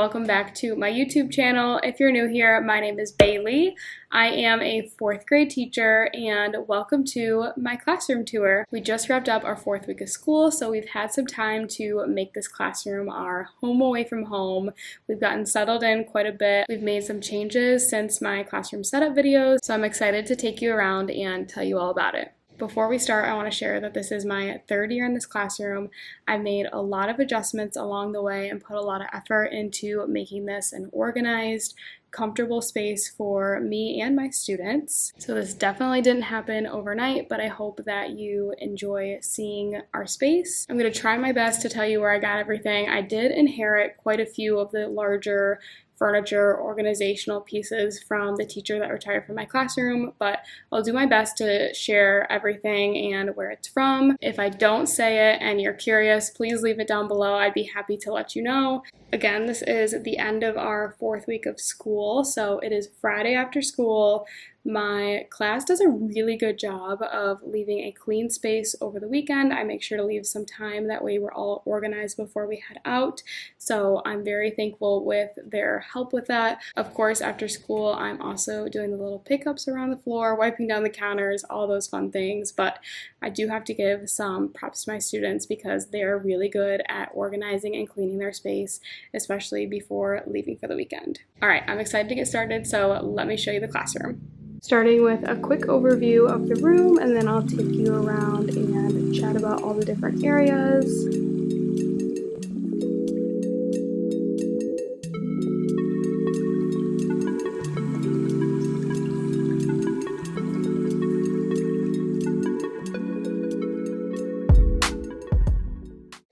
welcome back to my YouTube channel. If you're new here, my name is Bailey. I am a 4th grade teacher and welcome to my classroom tour. We just wrapped up our 4th week of school, so we've had some time to make this classroom our home away from home. We've gotten settled in quite a bit. We've made some changes since my classroom setup videos, so I'm excited to take you around and tell you all about it. Before we start, I want to share that this is my 3rd year in this classroom. I've made a lot of adjustments along the way and put a lot of effort into making this an organized, comfortable space for me and my students. So this definitely didn't happen overnight, but I hope that you enjoy seeing our space. I'm going to try my best to tell you where I got everything. I did inherit quite a few of the larger furniture organizational pieces from the teacher that retired from my classroom, but I'll do my best to share everything and where it's from. If I don't say it and you're curious, please leave it down below. I'd be happy to let you know. Again, this is the end of our 4th week of school, so it is Friday after school. My class does a really good job of leaving a clean space over the weekend. I make sure to leave some time, that way we're all organized before we head out. So I'm very thankful with their help with that. Of course, after school, I'm also doing the little pickups around the floor, wiping down the counters, all those fun things. But I do have to give some props to my students because they're really good at organizing and cleaning their space, especially before leaving for the weekend. All right, I'm excited to get started, so let me show you the classroom. Starting with a quick overview of the room, and then I'll take you around and chat about all the different areas.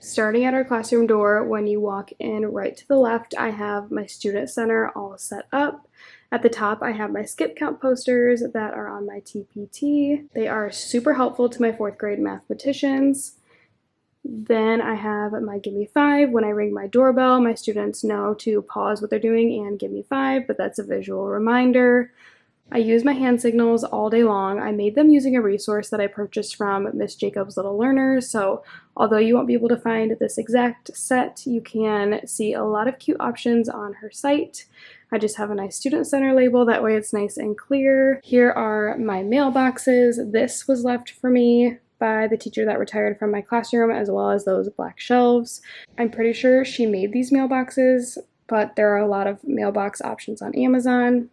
Starting at our classroom door, when you walk in right to the left, I have my student center all set up. At the top, I have my skip count posters that are on my TPT. They are super helpful to my 4th grade mathematicians. Then I have my Give Me 5. When I ring my doorbell, my students know to pause what they're doing and give me 5, but that's a visual reminder. I use my hand signals all day long. I made them using a resource that I purchased from Miss Jacob's Little Learners, so although you won't be able to find this exact set, you can see a lot of cute options on her site. I just have a nice student center label, that way it's nice and clear. Here are my mailboxes. This was left for me by the teacher that retired from my classroom, as well as those black shelves. I'm pretty sure she made these mailboxes, but there are a lot of mailbox options on Amazon.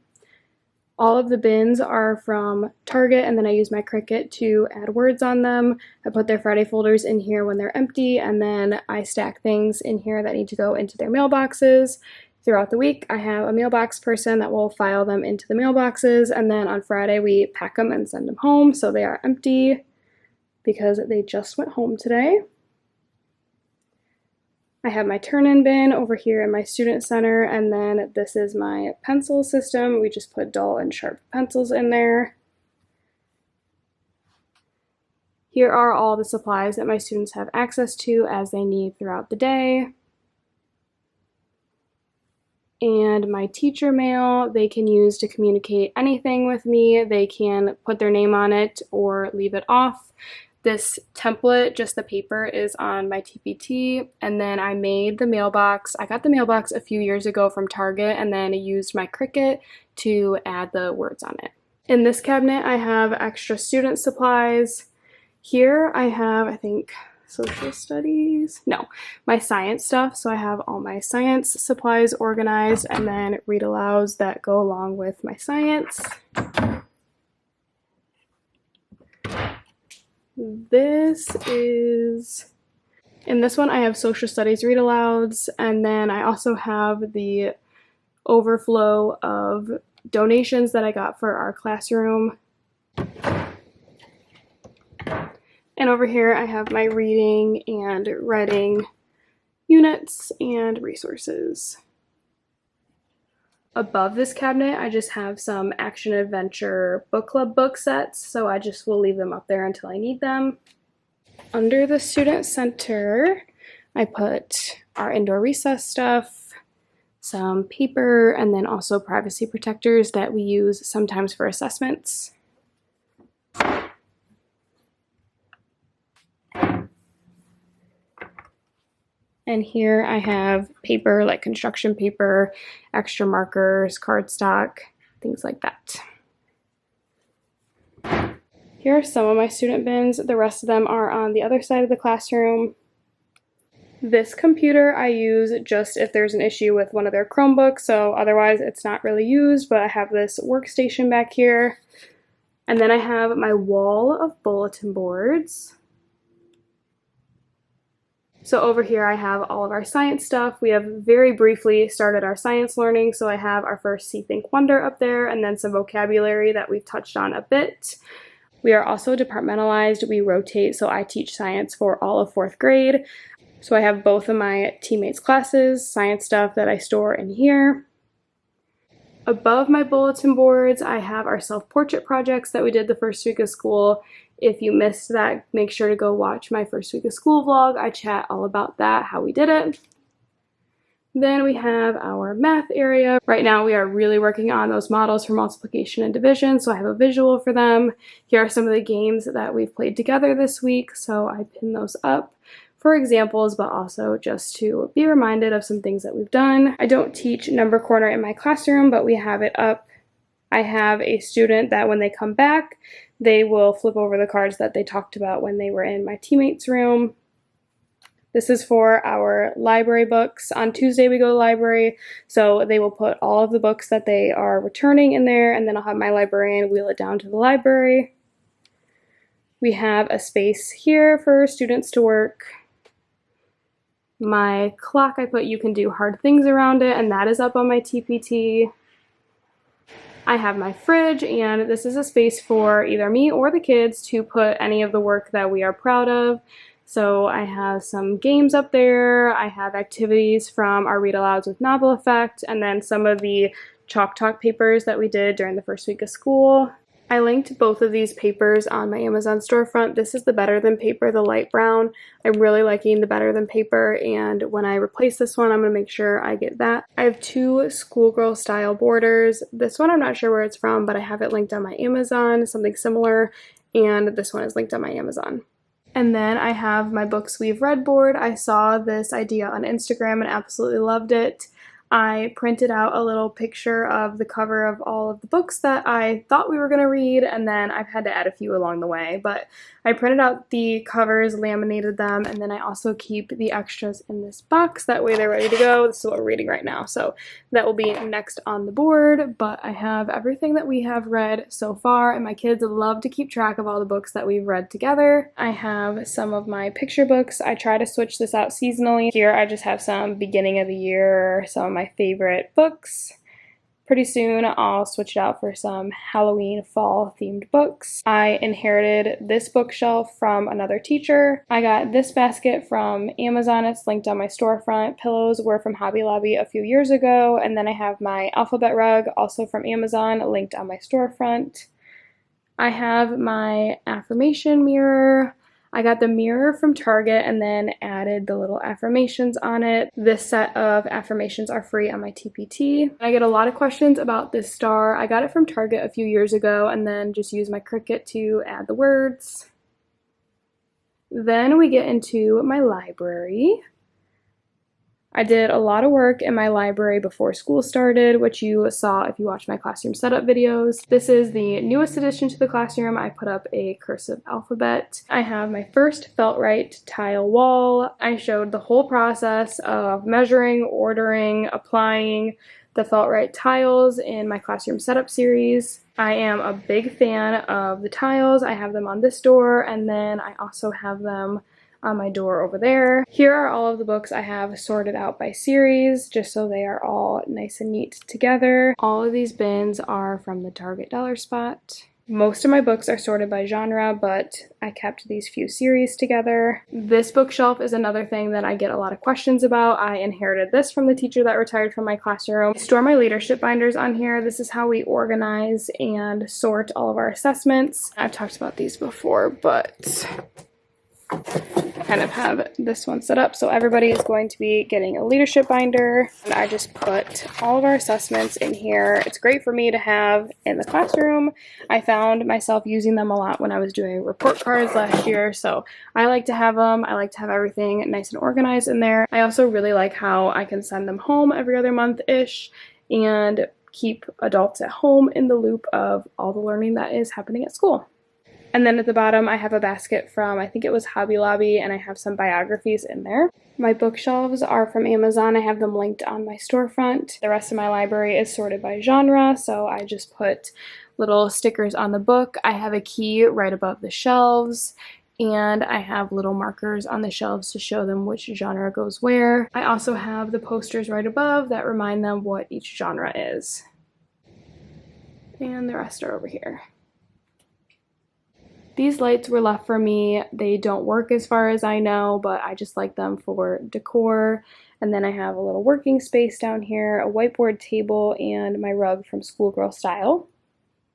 All of the bins are from Target, and then I use my Cricut to add words on them. I put their Friday folders in here when they're empty, and then I stack things in here that need to go into their mailboxes. Throughout the week, I have a mailbox person that will file them into the mailboxes, and then on Friday we pack them and send them home, so they are empty because they just went home today. I have my turn-in bin over here in my student center, and then this is my pencil system. We just put dull and sharp pencils in there. Here are all the supplies that my students have access to as they need throughout the day. And my teacher mail, they can use to communicate anything with me. They can put their name on it or leave it off. This template, just the paper, is on my TPT, and then I made the mailbox. I got the mailbox a few years ago from Target, and then I used my Cricut to add the words on it. In this cabinet, I have extra student supplies. Here I have, I think, social studies? No, my science stuff. So I have all my science supplies organized, and then read alouds that go along with my science. In this one I have social studies read alouds, and then I also have the overflow of donations that I got for our classroom. And over here I have my reading and writing units and resources. Above this cabinet, I just have some action adventure book club book sets, so I just will leave them up there until I need them. Under the student center, I put our indoor recess stuff, some paper, and then also privacy protectors that we use sometimes for assessments. And here I have paper, like construction paper, extra markers, cardstock, things like that. Here are some of my student bins. The rest of them are on the other side of the classroom. This computer I use just if there's an issue with one of their Chromebooks, so otherwise it's not really used, but I have this workstation back here. And then I have my wall of bulletin boards. So over here I have all of our science stuff. We have very briefly started our science learning, so I have our first See, Think, Wonder up there, and then some vocabulary that we've touched on a bit. We are also departmentalized. We rotate, so I teach science for all of 4th grade. So I have both of my teammates' classes, science stuff that I store in here. Above my bulletin boards, I have our self-portrait projects that we did the first week of school. If you missed that, make sure to go watch my first week of school vlog. I chat all about that, how we did it. Then we have our math area. Right now we are really working on those models for multiplication and division, so I have a visual for them. Here are some of the games that we've played together this week, so I pin those up for examples, but also just to be reminded of some things that we've done. I don't teach number corner in my classroom, but we have it up. I have a student that when they come back, they will flip over the cards that they talked about when they were in my teammates' room. This is for our library books. On Tuesday we go to the library, so they will put all of the books that they are returning in there, and then I'll have my librarian wheel it down to the library. We have a space here for students to work. My clock, I put you can do hard things around it, and that is up on my TPT. I have my fridge, and this is a space for either me or the kids to put any of the work that we are proud of. So I have some games up there, I have activities from our read alouds with Novel Effect, and then some of the chalk talk papers that we did during the first week of school. I linked both of these papers on my Amazon storefront. This is the Better Than paper, the light brown. I'm really liking the Better Than paper, and when I replace this one, I'm going to make sure I get that. I have 2 schoolgirl style borders. This one I'm not sure where it's from, but I have it linked on my Amazon, something similar, and this one is linked on my Amazon. And then I have my Books We've Read board. I saw this idea on Instagram and absolutely loved it. I printed out a little picture of the cover of all of the books that I thought we were going to read, and then I've had to add a few along the way, but I printed out the covers, laminated them, and then I also keep the extras in this box. That way they're ready to go. This is what we're reading right now, so that will be next on the board, but I have everything that we have read so far, and my kids love to keep track of all the books that we've read together. I have some of my picture books. I try to switch this out seasonally. Here I just have some beginning of the year, some of my favorite books. Pretty soon I'll switch it out for some Halloween fall themed books. I inherited this bookshelf from another teacher. I got this basket from Amazon. It's linked on my storefront. Pillows were from Hobby Lobby a few years ago, and then I have my alphabet rug also from Amazon linked on my storefront. I have my affirmation mirror. I got the mirror from Target and then added the little affirmations on it. This set of affirmations are free on my TPT. I get a lot of questions about this star. I got it from Target a few years ago and then just used my Cricut to add the words. Then we get into my library. I did a lot of work in my library before school started, which you saw if you watched my classroom setup videos. This is the newest addition to the classroom. I put up a cursive alphabet. I have my first Felt-Rite tile wall. I showed the whole process of measuring, ordering, applying the Felt-Rite tiles in my classroom setup series. I am a big fan of the tiles. I have them on this door, and then I also have them on my door over there. Here are all of the books I have sorted out by series, just so they are all nice and neat together. All of these bins are from the Target dollar spot. Most of my books are sorted by genre, but I kept these few series together. This bookshelf is another thing that I get a lot of questions about. I inherited this from the teacher that retired from my classroom. I store my leadership binders on here. This is how we organize and sort all of our assessments. I've talked about these before, but kind of have this one set up. So everybody is going to be getting a leadership binder, and I just put all of our assessments in here. It's great for me to have in the classroom. I found myself using them a lot when I was doing report cards last year, so I like to have them. I like to have everything nice and organized in there. I also really like how I can send them home every other month-ish and keep adults at home in the loop of all the learning that is happening at school. And then at the bottom, I have a basket from, I think it was Hobby Lobby, and I have some biographies in there. My bookshelves are from Amazon. I have them linked on my storefront. The rest of my library is sorted by genre, so I just put little stickers on the book. I have a key right above the shelves, and I have little markers on the shelves to show them which genre goes where. I also have the posters right above that remind them what each genre is. And the rest are over here. These lights were left for me. They don't work as far as I know, but I just like them for decor. And then I have a little working space down here, a whiteboard table, and my rug from Schoolgirl Style.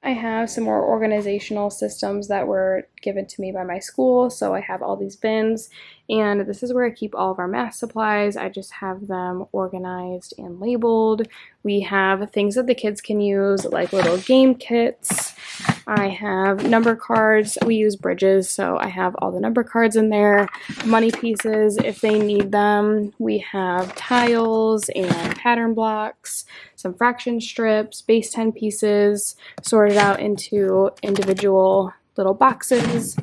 I have some more organizational systems that were given to me by my school, so I have all these bins, and this is where I keep all of our math supplies. I just have them organized and labeled. We have things that the kids can use, like little game kits. I have number cards. We use Bridges, so I have all the number cards in there, money pieces if they need them. We have tiles and pattern blocks, some fraction strips, base 10 pieces, sorted out into individual little boxes,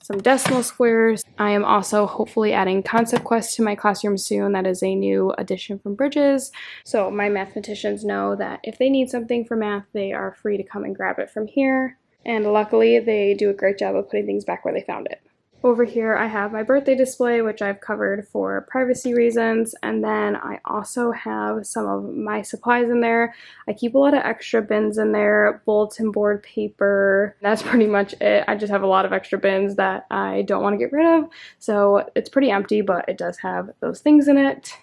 some decimal squares. I am also hopefully adding Concept Quest to my classroom soon. That is a new addition from Bridges. So my mathematicians know that if they need something for math, they are free to come and grab it from here. And luckily, they do a great job of putting things back where they found it. Over here, I have my birthday display, which I've covered for privacy reasons, and then I also have some of my supplies in there. I keep a lot of extra bins in there, bulletin board paper. That's pretty much it. I just have a lot of extra bins that I don't want to get rid of, so it's pretty empty, but it does have those things in it.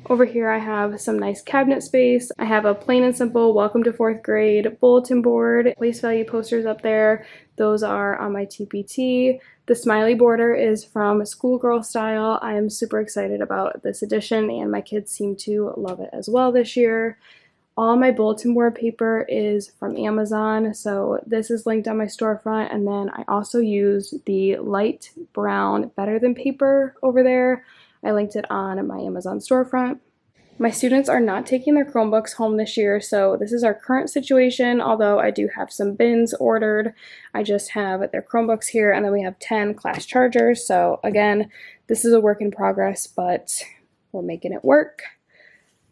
Over here I have some nice cabinet space. I have a plain and simple welcome to 4th grade bulletin board, place value posters up there. Those are on my TPT. The smiley border is from Schoolgirl Style. I am super excited about this edition, and my kids seem to love it as well this year. All my bulletin board paper is from Amazon, so this is linked on my storefront, and then I also use the light brown Better Than paper over there. I linked it on my Amazon storefront. My students are not taking their Chromebooks home this year, so this is our current situation, although I do have some bins ordered. I just have their Chromebooks here, and then we have 10 class chargers, so again, this is a work in progress, but we're making it work.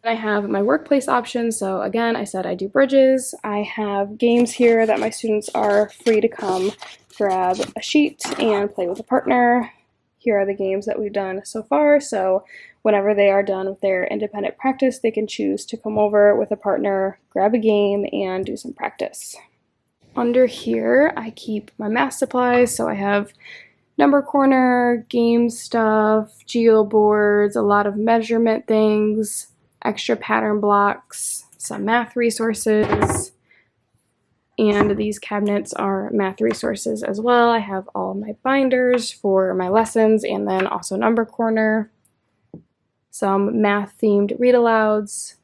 I have my workplace options, so again, I said I do Bridges. I have games here that my students are free to come grab a sheet and play with a partner. Here are the games that we've done so far, so whenever they are done with their independent practice, they can choose to come over with a partner, grab a game, and do some practice. Under here, I keep my math supplies, so I have number corner, game stuff, geo boards, a lot of measurement things, extra pattern blocks, some math resources, and these cabinets are math resources as well. I have all my binders for my lessons, and then also number corner, some math themed read alouds,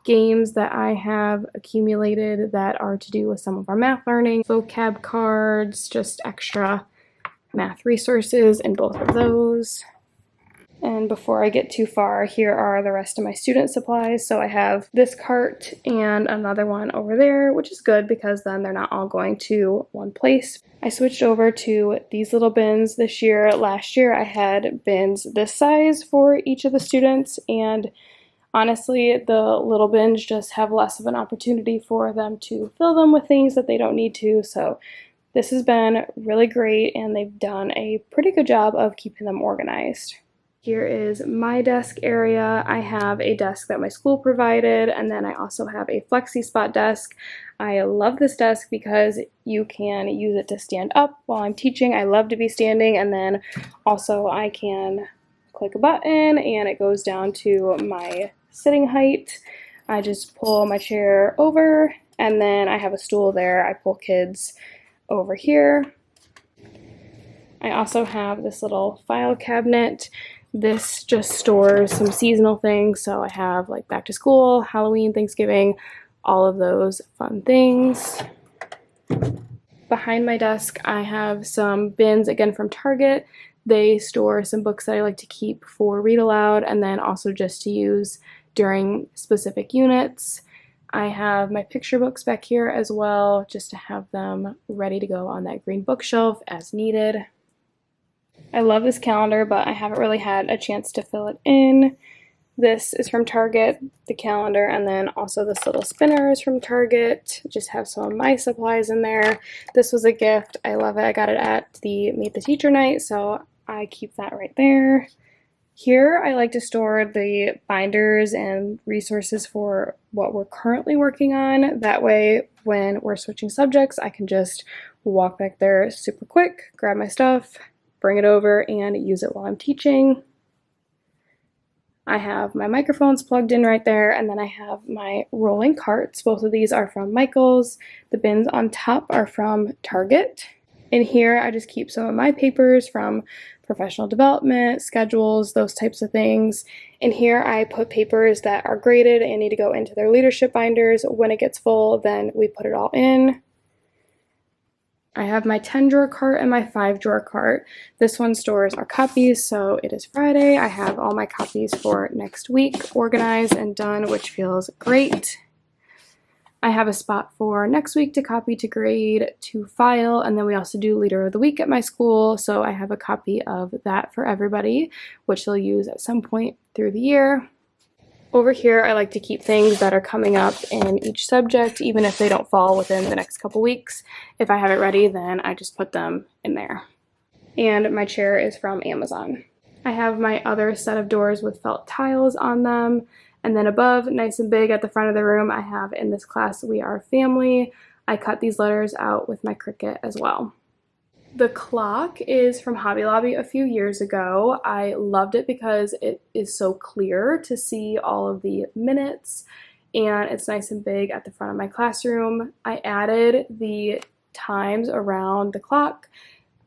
games that I have accumulated that are to do with some of our math learning, vocab cards, just extra math resources in both of those. And before I get too far, here are the rest of my student supplies. So I have this cart and another one over there, which is good because then they're not all going to one place. I switched over to these little bins this year. Last year I had bins this size for each of the students, and honestly, the little bins just have less of an opportunity for them to fill them with things that they don't need to. So this has been really great, and they've done a pretty good job of keeping them organized. Here is my desk area. I have a desk that my school provided, and then I also have a flexi spot desk. I love this desk because you can use it to stand up while I'm teaching. I love to be standing, and then also I can click a button and it goes down to my sitting height. I just pull my chair over, and then I have a stool there. I pull kids over here. I also have this little file cabinet. This just stores some seasonal things. So I have like back to school, Halloween, Thanksgiving, all of those fun things. Behind my desk, I have some bins, again from Target. They store some books that I like to keep for read aloud and then also just to use during specific units. I have my picture books back here as well, just to have them ready to go on that green bookshelf as needed. I love this calendar, but I haven't really had a chance to fill it in. This is from Target, the calendar, and then also this little spinner is from Target. Just have some of my supplies in there. This was a gift. I love it. I got it at the Meet the Teacher night, so I keep that right there. Here, I like to store the binders and resources for what we're currently working on. That way, when we're switching subjects, I can just walk back there super quick, grab my stuff, bring it over, and use it while I'm teaching. I have my microphones plugged in right there, and then I have my rolling carts. Both of these are from Michaels. The bins on top are from Target. In here, I just keep some of my papers from professional development, schedules, those types of things. In here, I put papers that are graded and need to go into their leadership binders. When it gets full, then we put it all in. I have my 10-drawer cart and my 5-drawer cart. This one stores our copies, so it is Friday. I have all my copies for next week organized and done, which feels great. I have a spot for next week to copy, to grade, to file, and then we also do Leader of the Week at my school, so I have a copy of that for everybody, which they'll use at some point through the year. Over here, I like to keep things that are coming up in each subject, even if they don't fall within the next couple weeks. If I have it ready, then I just put them in there. And my chair is from Amazon. I have my other set of doors with felt tiles on them. And then above, nice and big at the front of the room, I have "In this class, we are family." I cut these letters out with my Cricut as well. The clock is from Hobby Lobby a few years ago. I loved it because it is so clear to see all of the minutes, and it's nice and big at the front of my classroom. I added the times around the clock.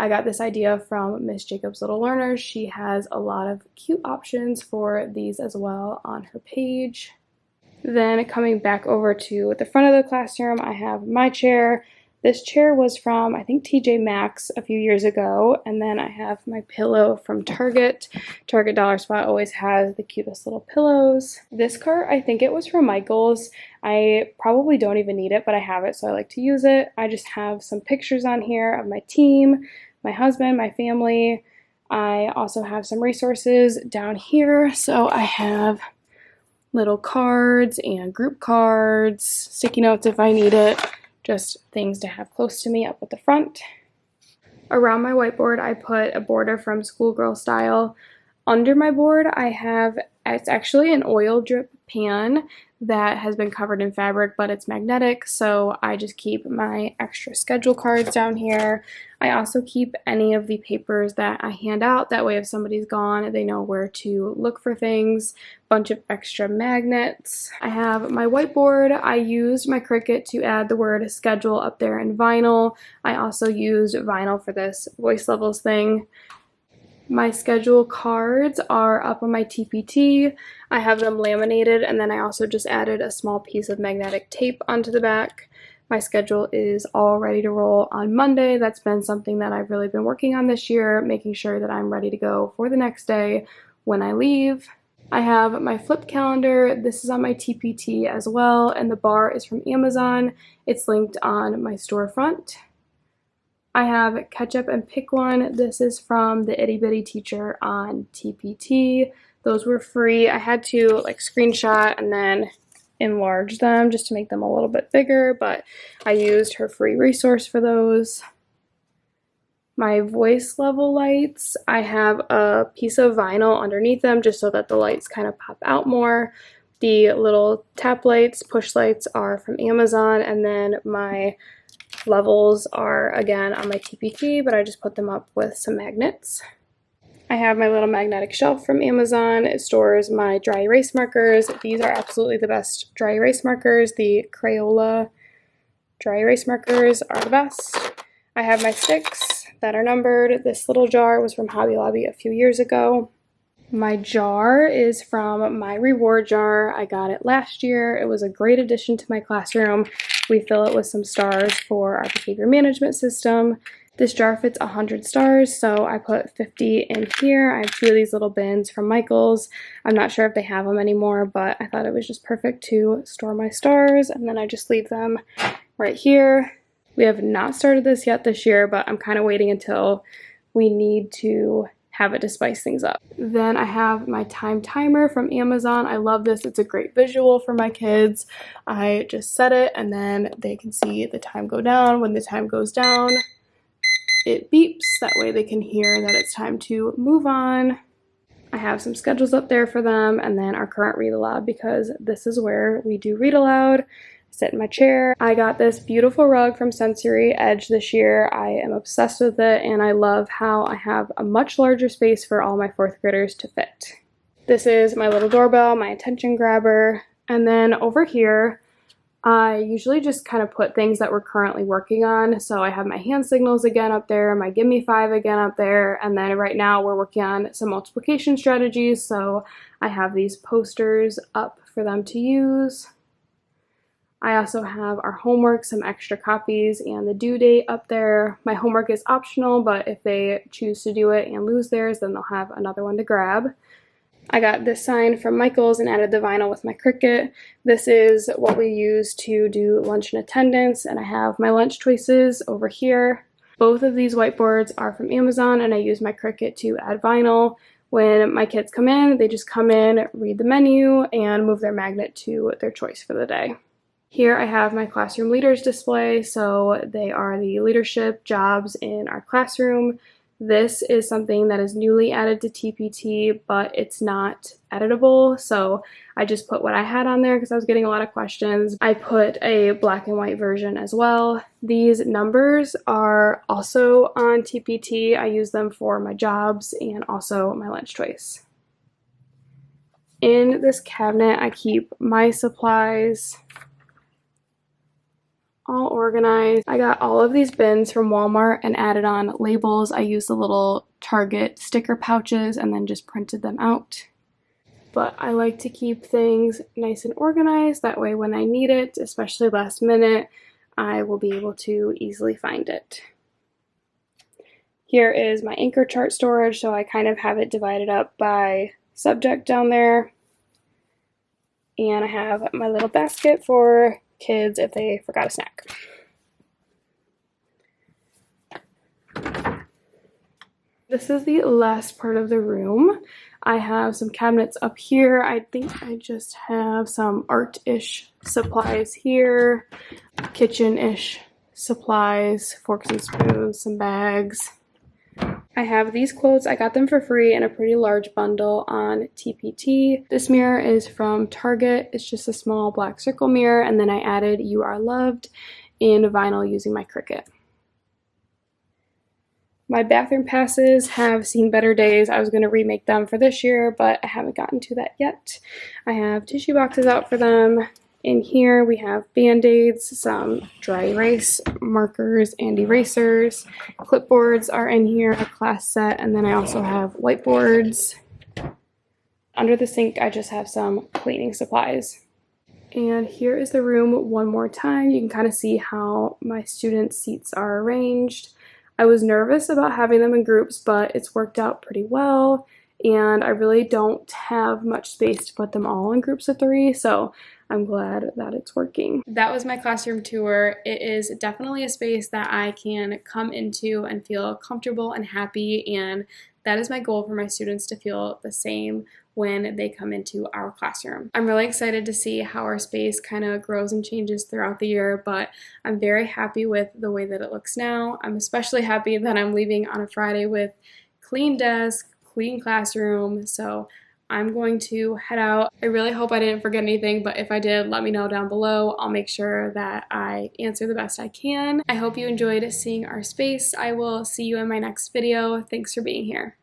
I got this idea from Miss Jacob's Little Learners. She has a lot of cute options for these as well on her page. Then coming back over to the front of the classroom, I have my chair. This chair was from, I think, TJ Maxx a few years ago. And then I have my pillow from Target. Target Dollar Spot always has the cutest little pillows. This cart, I think it was from Michaels. I probably don't even need it, but I have it, so I like to use it. I just have some pictures on here of my team, my husband, my family. I also have some resources down here. So I have little cards and group cards, sticky notes if I need it. Just things to have close to me up at the front. Around my whiteboard, I put a border from Schoolgirl Style. Under my board, it's actually an oil drip pan that has been covered in fabric, but it's magnetic, so I just keep my extra schedule cards down here. I also keep any of the papers that I hand out. That way, if somebody's gone, they know where to look for things. Bunch of extra magnets. I have my whiteboard. I used my Cricut to add the word schedule up there in vinyl. I also used vinyl for this voice levels thing. My schedule cards are up on my TPT. I have them laminated, and then I also just added a small piece of magnetic tape onto the back. My schedule is all ready to roll on Monday. That's been something that I've really been working on this year, making sure that I'm ready to go for the next day when I leave. I have my flip calendar. This is on my TPT as well, and the bar is from Amazon. It's linked on my storefront. I have Ketchup and Pick One. This is from the Itty Bitty teacher on TPT. Those were free. I had to screenshot and then enlarge them just to make them a little bit bigger, but I used her free resource for those. My voice level lights, I have a piece of vinyl underneath them just so that the lights kind of pop out more. The little tap lights, push lights are from Amazon, and then my levels are again on my TPT, but I just put them up with some magnets. I have my little magnetic shelf from Amazon. It stores my dry erase markers. These are absolutely the best dry erase markers. The Crayola dry erase markers are the best. I have my sticks. that are numbered. This little jar was from Hobby Lobby a few years ago. My jar is from my reward jar. I got it last year. It was a great addition to my classroom. We fill it with some stars for our behavior management system. This jar fits 100 stars, so I put 50 in here. I have 2 of these little bins from Michael's. I'm not sure if they have them anymore, but I thought it was just perfect to store my stars, and then I just leave them right here. We have not started this yet this year, but I'm kind of waiting until we need to have it to spice things up. Then I have my time timer from Amazon. I love this. It's a great visual for my kids. I just set it and then they can see the time go down. When the time goes down, it beeps. That way they can hear that it's time to move on. I have some schedules up there for them and then our current read aloud because this is where we do read aloud. Sit in my chair. I got this beautiful rug from Sensory Edge this year. I am obsessed with it and I love how I have a much larger space for all my 4th graders to fit. This is my little doorbell, my attention grabber, and then over here I usually just kind of put things that we're currently working on. So I have my hand signals again up there, my Give Me 5 again up there, and then right now we're working on some multiplication strategies, so I have these posters up for them to use. I also have our homework, some extra copies, and the due date up there. My homework is optional, but if they choose to do it and lose theirs, then they'll have another one to grab. I got this sign from Michael's and added the vinyl with my Cricut. This is what we use to do lunch and attendance, and I have my lunch choices over here. Both of these whiteboards are from Amazon, and I use my Cricut to add vinyl. When my kids come in, they just come in, read the menu, and move their magnet to their choice for the day. Here I have my classroom leaders display, so they are the leadership jobs in our classroom. This is something that is newly added to TPT, but it's not editable, so I just put what I had on there because I was getting a lot of questions. I put a black and white version as well. These numbers are also on TPT. I use them for my jobs and also my lunch choice. In this cabinet, I keep my supplies all organized. I got all of these bins from Walmart and added on labels. I used the little Target sticker pouches and then just printed them out. But I like to keep things nice and organized. That way when I need it, especially last minute, I will be able to easily find it. Here is my anchor chart storage, so I kind of have it divided up by subject down there. And I have my little basket for kids if they forgot a snack. This is the last part of the room. I have some cabinets up here. I think I just have some art-ish supplies here, kitchen-ish supplies, forks and spoons, some bags. I have these quotes. I got them for free in a pretty large bundle on TPT. This mirror is from Target. It's just a small black circle mirror, and then I added "You Are Loved" in vinyl using my Cricut. My bathroom passes have seen better days. I was going to remake them for this year, but I haven't gotten to that yet. I have tissue boxes out for them. In here we have Band-Aids, some dry erase markers and erasers. Clipboards are in here, a class set, and then I also have whiteboards. Under the sink I just have some cleaning supplies. And here is the room one more time. You can kind of see how my students' seats are arranged. I was nervous about having them in groups, but it's worked out pretty well, and I really don't have much space to put them all in groups of 3, so I'm glad that it's working. That was my classroom tour. It is definitely a space that I can come into and feel comfortable and happy, and that is my goal for my students, to feel the same when they come into our classroom. I'm really excited to see how our space kind of grows and changes throughout the year, but I'm very happy with the way that it looks now. I'm especially happy that I'm leaving on a Friday with clean desk, clean classroom, so I'm going to head out. I really hope I didn't forget anything, but if I did, let me know down below. I'll make sure that I answer the best I can. I hope you enjoyed seeing our space. I will see you in my next video. Thanks for being here.